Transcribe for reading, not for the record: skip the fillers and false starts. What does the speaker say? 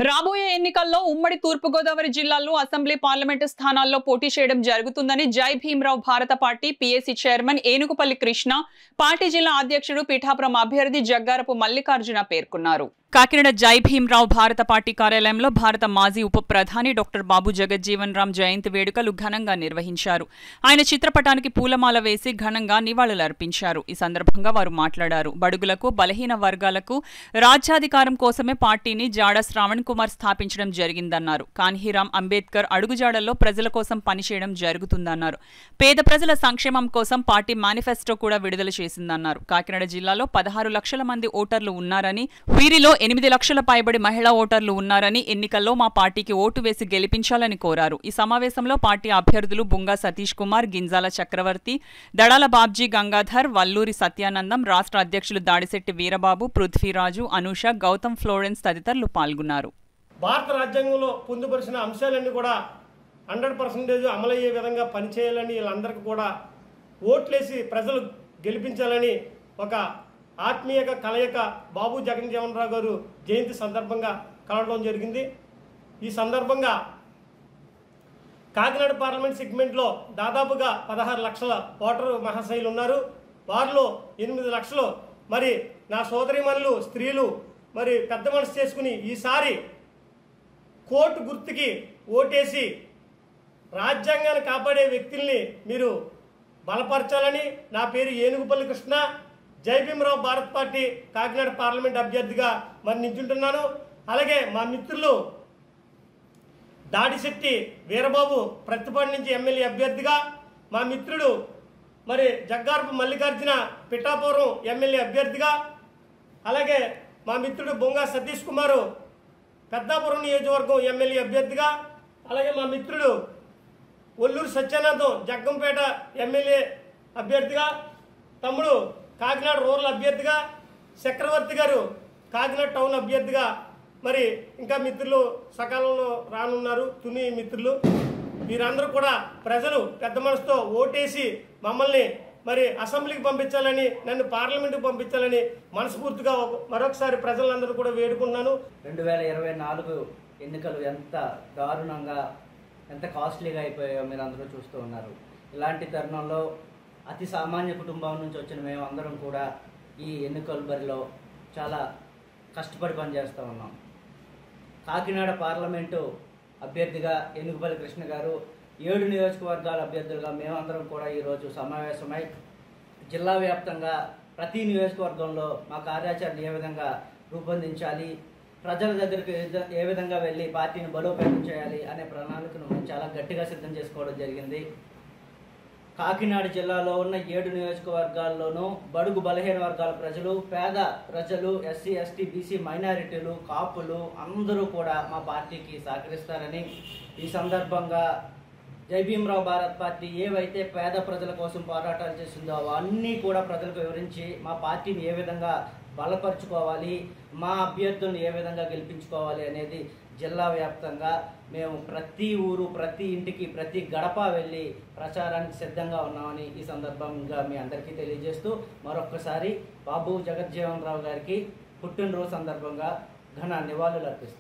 రాబోయే ఎన్నికల్లో ఉమ్మడి తూర్పుగోదావరి జిల్లాలో అసెంబ్లీ పార్లమెంటు స్థానాల్లో పోటీ చేయడం జరుగుతుందని జై భీమరావు భారత party PAC chairman Enugupalli Krishna, party జిల్లా అధ్యక్షుడు పిఠాపురం అభ్యర్థి జగ్గారపు మల్లికార్జున పేర్కొన్నారు. కాకినాడ జై భీమరావు భారత పార్టీ కార్యాలయంలో భారత మాజీ ఉప ప్రధాని డాక్టర్ బాబు జగజ్జీవన్ రామ్ జయంతి వేడుకలు ఘనంగా నిర్వహించారు. ఆయన చిత్రపటానికి పూలమాల వేసి ఘనంగా నివాళులర్పించారు. ఈ సందర్భంగా వారు మాట్లాడారు. బడుగులకు, బలహీన వర్గాలకు రాజ్యాధికారం కోసమే పార్టీని జాడ శ్రావణ్ కుమార్ స్థాపించడం జరిగిందన్నారు. కాన్హీరామ్ అంబేద్కర్ అడుగుజాడల్లో ప్రజల కోసం పనిచేయడం జరుగుతుందన్నారు. పేద ప్రజల సంక్షేమం కోసం పార్టీ మేనిఫెస్టో కూడా విడుదల చేసిందన్నారు. కాకినాడ జిల్లాలో 16 లక్షల మంది ఓటర్లు ఉన్నారని, వీరిలో 8 లక్షల పైబడి మహిళా ఓటర్లు ఉన్నారని, ఎన్నికల్లో మా పార్టీకి ఓటు వేసి గెలిపించాలని కోరారు. ఈ సమావేశంలో పార్టీ అభ్యర్థులు బుంగా సతీష్ కుమార్, గింజాల చక్రవర్తి, దడాల బాబ్జీ గంగాధర్, వల్లూరి సత్యానందం, రాష్ట్ర అధ్యక్షులు దాడిశెట్టి వీరబాబు, పృథ్వీరాజు, అనూష, గౌతమ్ ఫ్లోరెన్స్ తదితరులు పాల్గొన్నారు. భారత రాజ్యాంగంలో పొందుపరిచిన అంశాలన్నీ కూడా 100% అమలయ్యే విధంగా పనిచేయాలని, వీళ్ళందరికీ కూడా ఓట్లేసి ప్రజలు గెలిపించాలని ఒక ఆత్మీయ కలయిక బాబు జగజ్జీవన్ రావు గారు జయంతి సందర్భంగా కలవడం జరిగింది. ఈ సందర్భంగా కాకినాడ పార్లమెంట్ సెగ్మెంట్లో దాదాపుగా 16 లక్షల ఓటరు మహాశైలు ఉన్నారు. వారిలో 8 లక్షలు మరి నా సోదరీమణులు, స్త్రీలు మరి పెద్ద మనసు చేసుకుని ఈసారి కోర్టు గుర్తుకి ఓటేసి రాజ్యాంగాన్ని కాపాడే వ్యక్తుల్ని మీరు బలపరచాలని, నా పేరు ఏనుగుపల్లి కృష్ణ, జై భీమరావు భారత్ పార్టీ కాకినాడ పార్లమెంట్ అభ్యర్థిగా మరి నిల్చుంటున్నాను. అలాగే మా మిత్రులు దాడిశెట్టి వీరబాబు ప్రతిపాడు నుంచి ఎమ్మెల్యే అభ్యర్థిగా, మా మిత్రుడు మరి జగ్గారపు మల్లికార్జున పిఠాపురం ఎమ్మెల్యే అభ్యర్థిగా, అలాగే మా మిత్రుడు బొంగా సతీష్ కుమారు పెద్దాపురం నియోజకవర్గం ఎమ్మెల్యే అభ్యర్థిగా, అలాగే మా మిత్రుడు వల్లూరి సత్యానందం జగ్గంపేట ఎమ్మెల్యే అభ్యర్థిగా, తమ్ముడు కాకినాడ రూరల్ అభ్యర్థిగా, చక్రవర్తి గారు కాకినాడ టౌన్ అభ్యర్థిగా, మరి ఇంకా మిత్రులు సకాలంలో రానున్నారు తుని మిత్రులు. వీరందరూ కూడా ప్రజలు పెద్ద మనసుతో ఓటేసి మమ్మల్ని మరి అసెంబ్లీకి పంపించాలని, నన్ను పార్లమెంటుకు పంపించాలని మనస్ఫూర్తిగా మరొకసారి ప్రజలందరూ కూడా వేడుకుంటున్నాను. 2024 ఎన్నికలు ఎంత దారుణంగా, ఎంత కాస్ట్లీగా అయిపోయాయో మీరు అందరూ చూస్తూ ఉన్నారు. ఇలాంటి తరుణంలో అతి సామాన్య కుటుంబం నుంచి వచ్చిన మేము అందరం కూడా ఈ ఎన్నికల బరిలో చాలా కష్టపడి పనిచేస్తూ ఉన్నాం. కాకినాడ పార్లమెంటు అభ్యర్థిగా ఏనుగుపల్లి కృష్ణ గారు, 7 నియోజకవర్గాల అభ్యర్థులుగా మేమందరం కూడా ఈరోజు సమావేశమై జిల్లా వ్యాప్తంగా ప్రతి నియోజకవర్గంలో మా కార్యాచరణ ఏ విధంగా రూపొందించాలి, ప్రజల దగ్గరికి ఏ విధంగా వెళ్ళి పార్టీని బలోపేతం చేయాలి అనే ప్రణాళికను మేము చాలా గట్టిగా సిద్ధం చేసుకోవడం జరిగింది. కాకినాడ జిల్లాలో ఉన్న 7 నియోజకవర్గాల్లోనూ బడుగు బలహీన వర్గాల ప్రజలు, పేద ప్రజలు, ఎస్సీ, ఎస్టీ, బీసీ, మైనారిటీలు, కాపులు అందరూ కూడా మా పార్టీకి సహకరిస్తారని, ఈ సందర్భంగా జై భీమరావు భారత్ పార్టీ ఏవైతే పేద ప్రజల కోసం పోరాటాలు చేసిందో అవన్నీ కూడా ప్రజలకు వివరించి మా పార్టీని ఏ విధంగా బలపరుచుకోవాలి, మా అభ్యర్థులను ఏ విధంగా గెలిపించుకోవాలి అనేది జిల్లా వ్యాప్తంగా మేము ప్రతి ఊరు, ప్రతి ఇంటికి, ప్రతి గడప వెళ్ళి ప్రచారానికి సిద్ధంగా ఉన్నామని ఈ సందర్భంగా మీ అందరికీ తెలియజేస్తూ మరొక్కసారి బాబు జగజ్జీవన్ రావు గారికి పుట్టినరోజు సందర్భంగా ఘన నివాళులు అర్పిస్తాం.